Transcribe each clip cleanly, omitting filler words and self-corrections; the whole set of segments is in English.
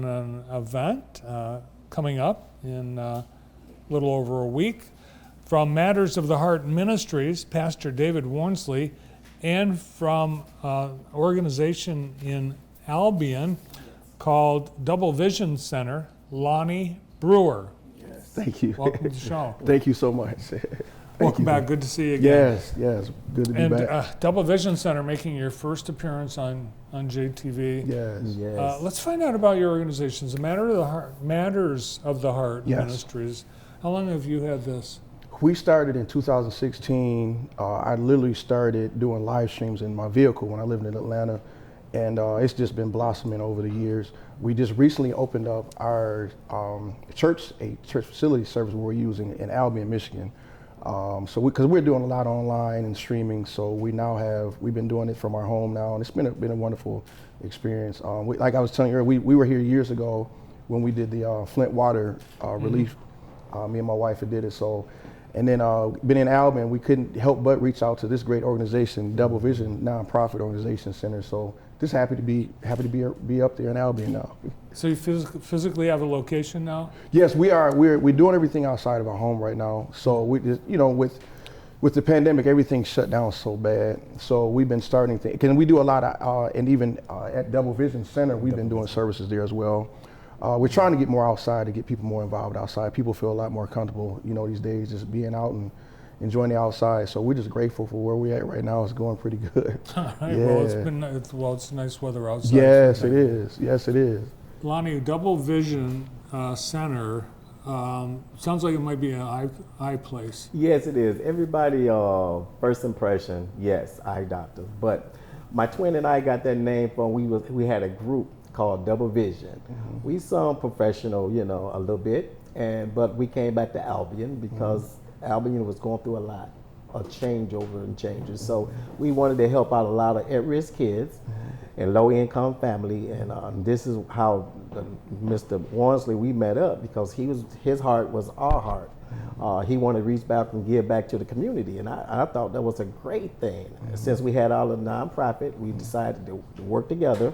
an event coming up in a little over a week. From Matters of the Heart Ministries, Pastor David Wornsley, and from an organization in Albion called Double Vision Center, Lonnie Brewer. Yes. Thank you. Welcome to the show. Thank you so much. Welcome back. Good to see you again. Yes. Good to be back. And Double Vision Center making your first appearance on JTV. Yes. Let's find out about your organizations. The Matters of the Heart Ministries. How long have you had this? We started in 2016. I literally started doing live streams in my vehicle when I lived in Atlanta, and it's just been blossoming over the years. We just recently opened up our church facility service we're using in Albion, Michigan. Because we're doing a lot online and streaming, so we've been doing it from our home now, and it's been a wonderful experience. Like I was telling you earlier, we were here years ago when we did the Flint water relief. Me and my wife did it. So, and then been in Albion, we couldn't help but reach out to this great organization, Double Vision nonprofit organization center. So just happy to be up there in Albion now. So you physically have a location now? Yes, we are. We're doing everything outside of our home right now. So we just, with the pandemic, everything shut down so bad. So we've been starting things. And we do a lot of, and even at Double Vision Center, we've been doing services there as well. We're trying to get more outside, to get people more involved outside. People feel a lot more comfortable, these days, just being out and enjoying the outside. So we're just grateful for where we're at right now. It's going pretty good. All right. Yeah. Well, it's nice weather outside. Yes, it is. Yes, it is. Lonnie, Double Vision Center sounds like it might be an eye place. Yes, it is. Everybody, first impression, yes, eye doctor. But my twin and I got that name from we had a group called Double Vision. Mm-hmm. We sound professional, a little bit, but we came back to Albion because Albion was going through a lot of changeover and changes. So we wanted to help out a lot of at-risk kids and low-income family, and this is how Mr. Wornsley, we met up because his heart was our heart. He wanted to reach back and give back to the community, and I thought that was a great thing. Since we had all the nonprofit, we decided to work together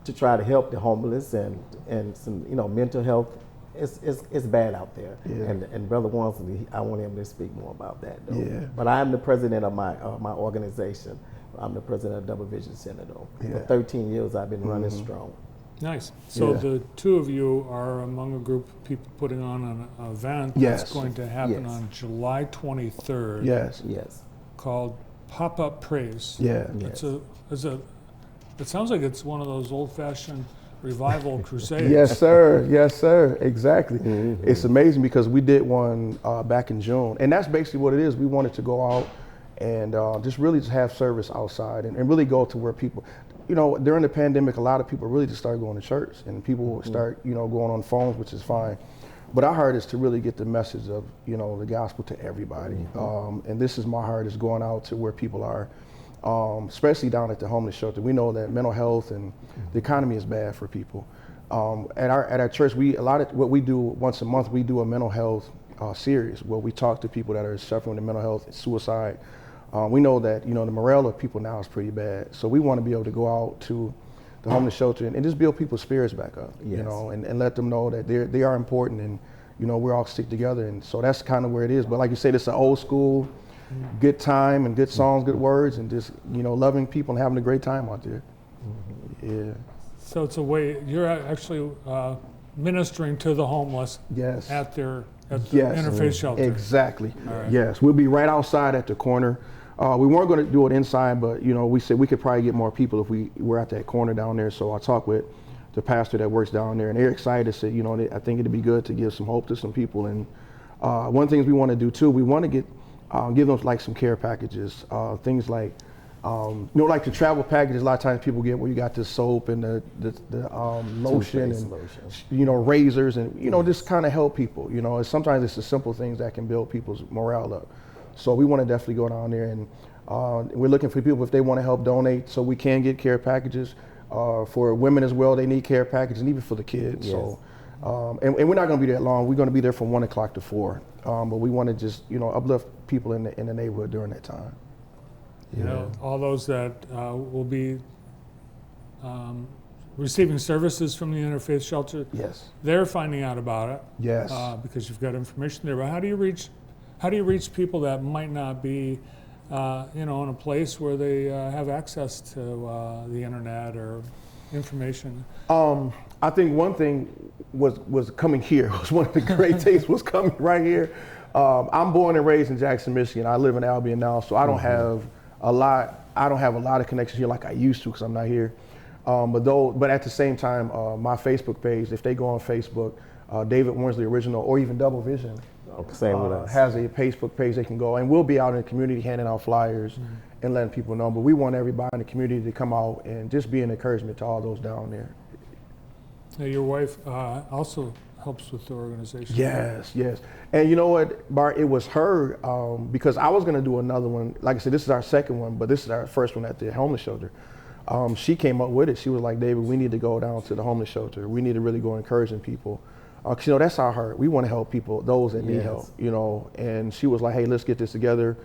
to try to help the homeless and some mental health. It's bad out there, and Brother Wornsley, I want him to speak more about that though. Yeah. But I am the president of my organization. I'm the president of Double Vision Center though. For 13 years I've been running strong. Nice. So the two of you are among a group of people putting on an event that's going to happen on July 23rd. Yes. Called Pop-Up Praise. Yeah. It sounds like it's one of those old-fashioned revival crusades. Yes, sir. Exactly. Mm-hmm. It's amazing because we did one back in June, and that's basically what it is. We wanted to go out and just have service outside and really go to where people, during the pandemic, a lot of people really just started going to church, and people start, going on phones, which is fine. But our heart is to really get the message of, the gospel to everybody. And this is my heart, is going out to where people are, especially down at the homeless shelter. We know that mental health and the economy is bad for people. At our church, what we do once a month, we do a mental health series where we talk to people that are suffering with mental health and suicide. We know that the morale of people now is pretty bad, so we want to be able to go out to the homeless shelter and just build people's spirits back up, and let them know that they are important, and we're all stick together. And so that's kind of where it is. But like you said, it's an old school, good time and good songs, good words, and just loving people and having a great time out there. Yeah. So it's a way you're actually ministering to the homeless. Yes. At the interfaith shelter. Exactly. Right. Yes, we'll be right outside at the corner. We weren't going to do it inside, but we said we could probably get more people if we were at that corner down there. So I talked with the pastor that works down there, and they're excited. Said, I think it'd be good to give some hope to some people. And one of the things we want to do too, we want to give them like some care packages, things like like the travel packages. A lot of times people get where you got the soap and the lotion and razors and just kind of help people. Sometimes it's the simple things that can build people's morale up. So we want to definitely go down there, and we're looking for people if they want to help donate, so we can get care packages. For women as well, they need care packages, and even for the kids. Yes. So, and we're not going to be there long. We're going to be there from 1 o'clock to 4. But we want to just uplift people in the neighborhood during that time. All those that will be receiving services from the Interfaith Shelter. Yes. They're finding out about it. Yes. Because you've got information there. But how do you reach people that might not be, in a place where they have access to the internet or information? I think one thing was coming here. Was one of the great things was coming right here. I'm born and raised in Jackson, Michigan. I live in Albion now, so I don't have a lot. I don't have a lot of connections here like I used to because I'm not here. But at the same time, my Facebook page, if they go on Facebook, David Wormsley Original or even Double Vision, Same with us. has a Facebook page they can go, and we'll be out in the community handing out flyers and letting people know. But we want everybody in the community to come out and just be an encouragement to all those down there. Now, your wife also helps with the organization. Yes, yes. And you know what, Bart, it was her, because I was gonna do another one. Like I said, this is our second one, but this is our first one at the homeless shelter. She came up with it. She was like, David, we need to go down to the homeless shelter. We need to really go encouraging people. 'Cause, that's our heart. We wanna help people, those that need help, and she was like, hey, let's get this together.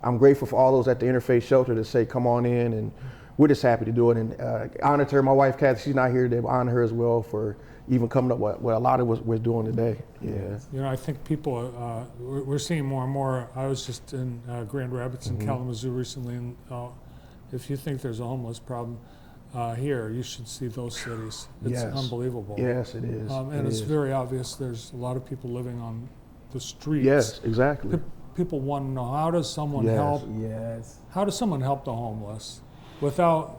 I'm grateful for all those at the Interfaith Shelter to say, come on in, and we're just happy to do it. And honor to her, my wife, Kathy, she's not here today, but honor her as well for even coming up with what a lot of us we're doing today. Yeah. I think people, we're seeing more and more. I was just in Grand Rapids and Kalamazoo recently, and if you think there's a homeless problem here, you should see those cities. It's unbelievable. Yes, it is. And it's very obvious there's a lot of people living on the streets. Yes, exactly. People want to know, how does someone help? Yes. How does someone help the homeless without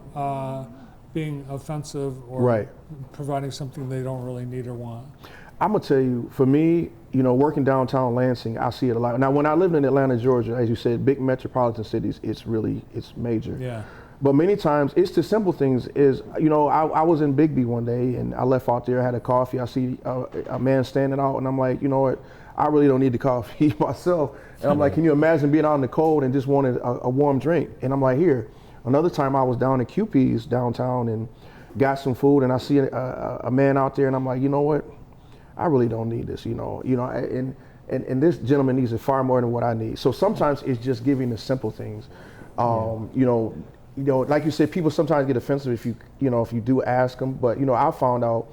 being offensive or providing something they don't really need or want? I'm gonna tell you, for me, working downtown Lansing, I see it a lot. Now, when I lived in Atlanta, Georgia, as you said, big metropolitan cities, it's major. Yeah. But many times, it's the simple things. I was in Bigby one day, and I left out there, had a coffee. I see a man standing out, and I'm like, you know what? I really don't need the coffee myself. And I'm like, can you imagine being out in the cold and just wanting a warm drink? And I'm like, here. Another time I was down in QP's downtown and got some food, and I see a man out there, and I'm like, you know what? I really don't need this, and this gentleman needs it far more than what I need. So sometimes it's just giving the simple things. Like you said, people sometimes get offensive if you do ask them, but I found out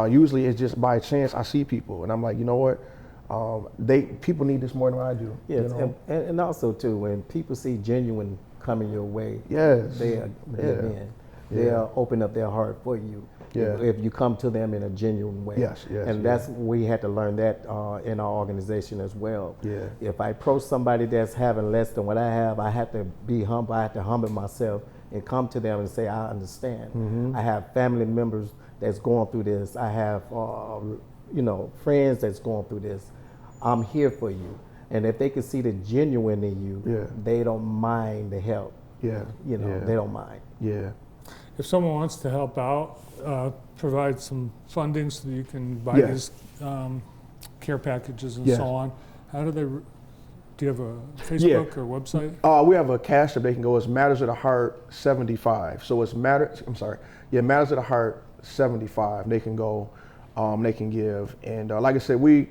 usually it's just by chance I see people, and I'm like, you know what? People need this more than I do. Yes, and also too, when people see genuine coming your way, yes, they'll open up their heart for you. Yeah. If you come to them in a genuine way. Yes. And that's, we had to learn that in our organization as well. Yeah. If I approach somebody that's having less than what I have, I have to be humble. I have to humble myself and come to them and say, I understand. I have family members that's going through this. I have, friends that's going through this. I'm here for you. And if they can see the genuine in you, they don't mind the help. Yeah. They don't mind. Yeah. If someone wants to help out, provide some funding so that you can buy these care packages and so on, how do you have a Facebook or website? We have a cash app they can go. It's Matters of the Heart 75. So it's Matters of the Heart 75. They can go, they can give. And like I said, $5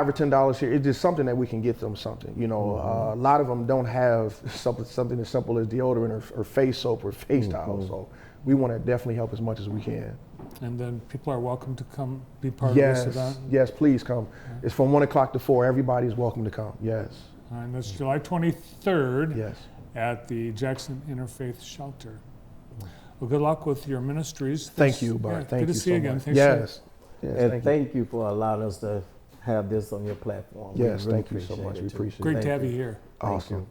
or $10 here, it's just something that we can get them something. A lot of them don't have something as simple as deodorant or face soap or face towels. So we want to definitely help as much as we can. And then people are welcome to come be part of this event? Yes, please come. It's from 1 o'clock to 4. Everybody's welcome to come. Yes. All right, and that's July 23rd Yes. at the Jackson Interfaith Shelter. Well, good luck with your ministries. Thank you, Bart. Thank you good to see you so again. much. Thanks Yes. And thank you for allowing us to have this on your platform. Yes, we really thank you so much. We appreciate it. Great to have you here. Awesome.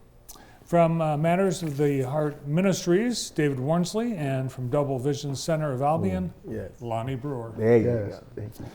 From Matters of the Heart Ministries, David Wormsley, and from Double Vision Center of Albion, Yes. Lonnie Brewer. There you Yes. go. Thank you.